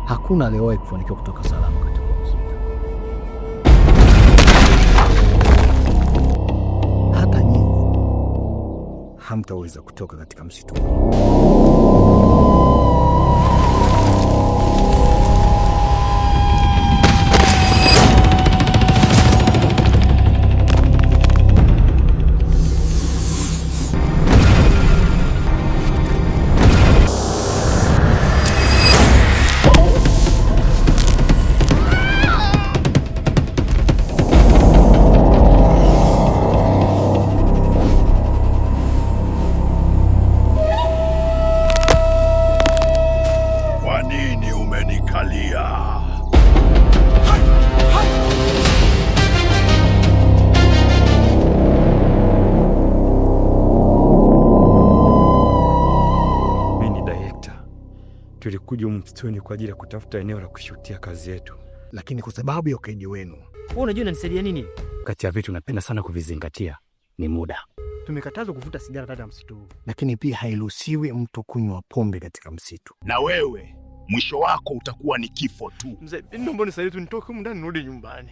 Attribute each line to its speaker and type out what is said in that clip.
Speaker 1: Hakuna aliyewahi kufanikiwa kutoka salama katika msitu. Hata nyinyi hamtaweza kutoka katika msitu.
Speaker 2: Tulikuja msituni kwa ajili ya kutafuta eneo la kushutia kazi yetu,
Speaker 1: lakini kwa sababu ya ukaidi wenu.
Speaker 3: Wewe unajua unanisaidia nini?
Speaker 2: Kati ya vitu napenda sana kuvizingatia ni muda.
Speaker 3: Tumekatazwa kuvuta sigara katika msitu,
Speaker 1: lakini pia hairuhusiwi mtu kunywa pombe katika msitu.
Speaker 4: Na wewe mwisho wako utakuwa ni kifo tu.
Speaker 3: Mzee, naomba nisaidie tu nitoke huko ndani nirudi nyumbani.